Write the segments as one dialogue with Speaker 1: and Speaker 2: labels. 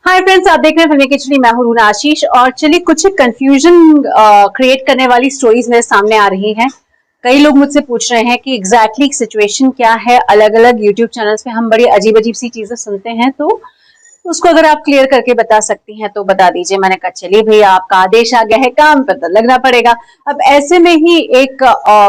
Speaker 1: Hi friends, आप देख रहे हैं फिल्मी खिचड़ी। मैं हूं रूना आशीष और चलिए कुछ कंफ्यूजन क्रिएट करने वाली स्टोरीज मेरे सामने आ रही हैं। कई लोग मुझसे पूछ रहे हैं कि एग्जैक्टली सिचुएशन क्या है। अलग अलग यूट्यूब चैनल्स पे हम बड़ी अजीब अजीब सी चीजें सुनते हैं, तो उसको अगर आप क्लियर करके बता सकती हैं तो बता दीजिए। मैंने कहा चलिए भैया, आपका आदेश आ गया है, काम पर तो लगना पड़ेगा। अब ऐसे में ही एक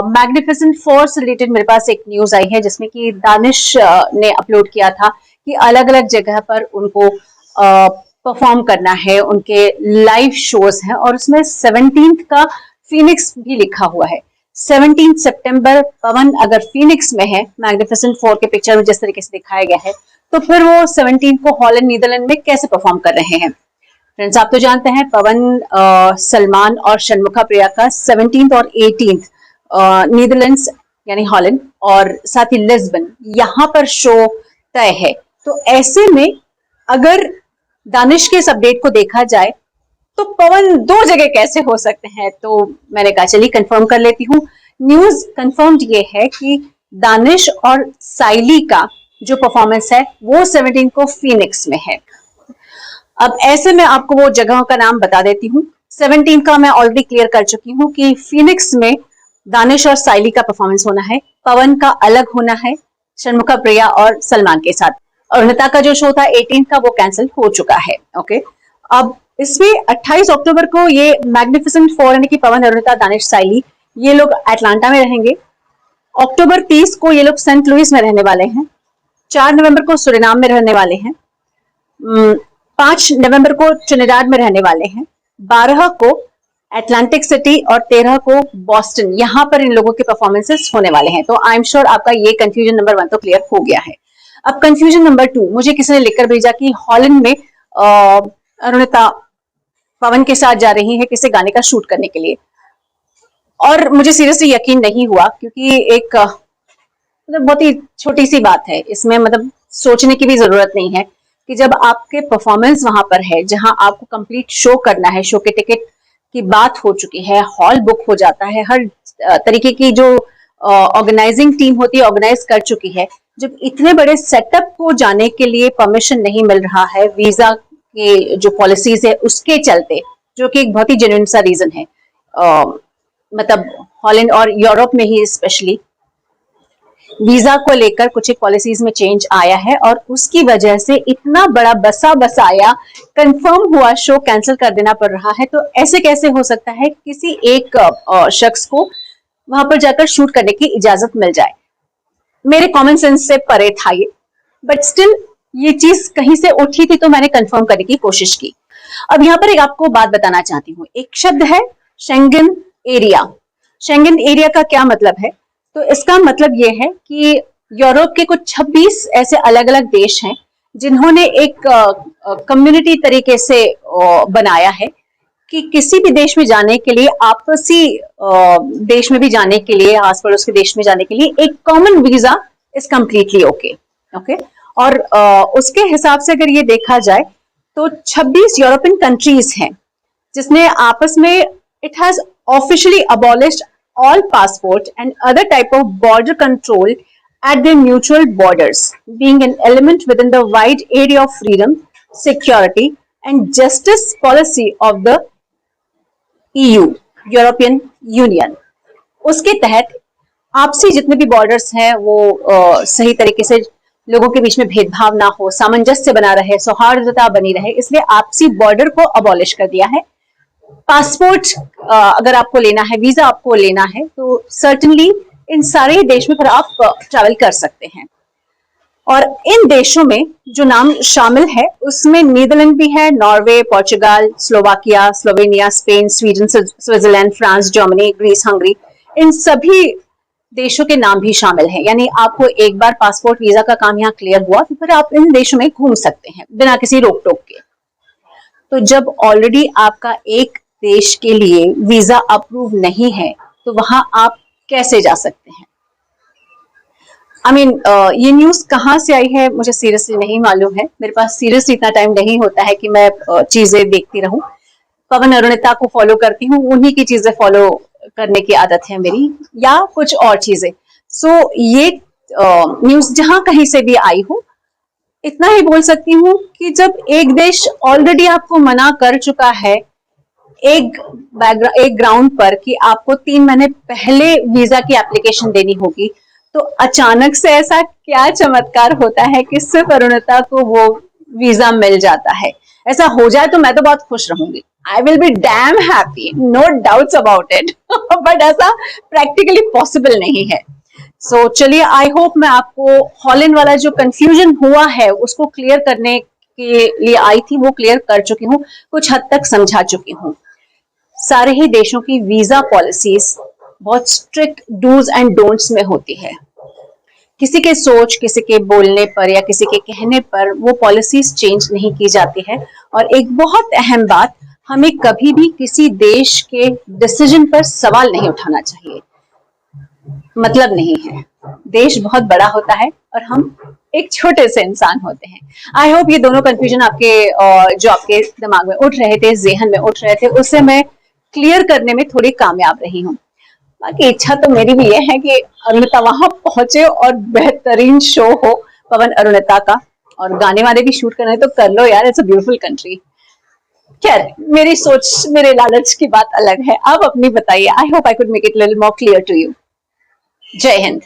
Speaker 1: मैग्निफिसेंट फोर से रिलेटेड मेरे पास एक न्यूज आई है, जिसमें कि दानिश ने अपलोड किया था कि अलग अलग जगह पर उनको परफॉर्म करना है, उनके लाइव शोज हैं और उसमें 17 का फीनिक्स भी लिखा हुआ है। 17 सितंबर पवन अगर फीनिक्स में है मैग्निफिसेंट फोर के पिक्चर में जिस तरीके से दिखाया गया है, तो फिर वो 17 को हॉलैंड नीदरलैंड में कैसे परफॉर्म कर रहे हैं। फ्रेंड्स, आप तो जानते हैं पवन सलमान और षणमुखा प्रिया का 17 और 18 नीदरलैंड्स यानी हॉलैंड और साथ ही लिस्बन यहाँ पर शो तय है। तो ऐसे में अगर दानिश के इस अपडेट को देखा जाए तो पवन दो जगह कैसे हो सकते हैं। तो मैंने कहा चलिए कंफर्म कर लेती हूँ। न्यूज कंफर्म्ड ये है कि दानिश और साइली का जो परफॉर्मेंस है वो 17 को फीनिक्स में है। अब ऐसे में आपको वो जगहों का नाम बता देती हूँ। 17 का मैं ऑलरेडी क्लियर कर चुकी हूँ कि फीनिक्स में दानिश और साइली का परफॉर्मेंस होना है, पवन का अलग होना है षणमुखा प्रिया और सलमान के साथ। अरुणिता का जो शो था 18 का वो कैंसिल हो चुका है। ओके, अब इसमें 28 अक्टूबर को ये मैग्निफिसेंट फोर यानी कि पवन, अरुणिता, दानिश, साइली ये लोग अटलांटा में रहेंगे। अक्टूबर 30 को ये लोग सेंट लुइस में रहने वाले हैं। 4 नवंबर को सुरिनाम में रहने वाले हैं। 5 नवंबर को ट्रिनिडाड में रहने वाले हैं। 12 को अटलांटिक सिटी और 13 को बॉस्टन, यहाँ पर इन लोगों के परफॉर्मेंसेस होने वाले हैं। तो आई एम श्योर आपका ये कंफ्यूजन नंबर 1 तो क्लियर हो गया है। अब कंफ्यूजन नंबर 2 मुझे किसी ने लिखकर भेजा कि हॉलैंड में अरुणिता पवन के साथ जा रही है किसी गाने का शूट करने के लिए, और मुझे सीरियसली यकीन नहीं हुआ, क्योंकि एक मतलब बहुत ही छोटी सी बात है इसमें, मतलब सोचने की भी जरूरत नहीं है कि जब आपके परफॉर्मेंस वहां पर है जहां आपको कंप्लीट शो करना है, शो के टिकट की बात हो चुकी है, हॉल बुक हो जाता है, हर तरीके की जो ऑर्गेनाइजिंग टीम होती है ऑर्गेनाइज कर चुकी है। जब इतने बड़े सेटअप को जाने के लिए परमिशन नहीं मिल रहा है वीजा के जो पॉलिसीज है उसके चलते, जो कि एक बहुत ही जेन्युइन सा रीजन है, मतलब हॉलैंड और यूरोप में ही स्पेशली वीजा को लेकर कुछ एक पॉलिसीज में चेंज आया है और उसकी वजह से इतना बड़ा बसा बसाया कंफर्म हुआ शो कैंसिल कर देना पड़ रहा है। तो ऐसे कैसे हो सकता है किसी एक शख्स को वहां पर जाकर शूट करने की इजाजत मिल जाए। मेरे कॉमन सेंस से परे था ये, बट स्टिल ये चीज कहीं से उठी थी तो मैंने कंफर्म करने की कोशिश की। अब यहाँ पर एक आपको बात बताना चाहती हूँ। एक शब्द है शेंगन एरिया। शेंगन एरिया का क्या मतलब है? तो इसका मतलब ये है कि यूरोप के कुछ 26 ऐसे अलग अलग देश हैं जिन्होंने एक कम्युनिटी तरीके से बनाया है कि किसी भी देश में जाने के लिए, आपसी देश में भी जाने के लिए, आस पड़ोस के देश में जाने के लिए एक common visa is completely okay. और उसके हिसाब से अगर ये देखा जाए तो 26 यूरोपियन कंट्रीज हैं जिसने आपस में it has officially abolished all passport and other type of border control at their mutual borders, being an element within the wide area of freedom, security and justice policy of the EU, European Union। उसके तहत आपसी जितने भी borders हैं वो सही तरीके से लोगों के बीच में भेदभाव ना हो, सामंजस्य बना रहे, सौहार्दता बनी रहे, इसलिए आपसी बॉर्डर को अबॉलिश कर दिया है। पासपोर्ट अगर आपको लेना है, वीजा आपको लेना है, तो सर्टनली इन सारे देश में फिर आप ट्रैवल कर सकते हैं। और इन देशों में जो नाम शामिल है उसमें नीदरलैंड भी है, Norway, Portugal, Slovakia, Slovenia, Spain, Sweden, Switzerland, France, Germany, Greece, Hungary, इन सभी देशों के नाम भी शामिल हैं। यानी आपको एक बार पासपोर्ट वीजा का काम यहाँ क्लियर हुआ तो फिर आप इन देशों में घूम सकते हैं बिना किसी रोक टोक के। तो जब ऑलरेडी आपका एक देश के लिए वीजा अप्रूव नहीं है तो वहां आप कैसे जा सकते हैं? आई मीन ये न्यूज कहाँ से आई है मुझे सीरियसली नहीं मालूम है। मेरे पास सीरियसली इतना टाइम नहीं होता है कि मैं चीजें देखती रहूं। पवन अरुणिता को फॉलो करती हूँ, उन्हीं की चीजें फॉलो करने की आदत है मेरी, या कुछ और चीजें। सो ये न्यूज जहां कहीं से भी आई हो, इतना ही बोल सकती हूँ कि जब एक देश ऑलरेडी आपको मना कर चुका है एक ग्राउंड पर कि आपको 3 महीने पहले वीजा की एप्लीकेशन देनी होगी, तो अचानक से ऐसा क्या चमत्कार होता है कि सिर्फ अरुणिता को वो वीजा मिल जाता है। ऐसा हो जाए तो मैं तो बहुत खुश रहूंगी, I will be damn happy, no doubts about it. But ऐसा प्रैक्टिकली पॉसिबल नहीं है। सो चलिए, आई होप मैं आपको हॉलैंड वाला जो कंफ्यूजन हुआ है उसको क्लियर करने के लिए आई थी, वो क्लियर कर चुकी हूँ, कुछ हद तक समझा चुकी हूँ। सारे ही देशों की वीजा पॉलिसीज बहुत स्ट्रिक्ट डूज एंड डोंट्स में होती है। किसी के सोच, किसी के बोलने पर या किसी के कहने पर वो पॉलिसीज चेंज नहीं की जाती है। और एक बहुत अहम बात, हमें कभी भी किसी देश के डिसीजन पर सवाल नहीं उठाना चाहिए। मतलब नहीं है, देश बहुत बड़ा होता है और हम एक छोटे से इंसान होते हैं। आई होप ये दोनों कंफ्यूजन आपके जो आपके दिमाग में उठ रहे थे, जेहन में उठ रहे थे, उससे मैं क्लियर करने में थोड़ी कामयाब रही हूँ। बाकी इच्छा तो मेरी भी ये है कि अरुणिता वहां पहुंचे और बेहतरीन शो हो पवन अरुणिता का, और गाने वाने भी शूट करना है तो कर लो यार, इट्स अ ब्यूटीफुल कंट्री। खैर, मेरी सोच, मेरे लालच की बात अलग है। आप अपनी बताइए। I hope I could make it little more clear to you. जय हिंद।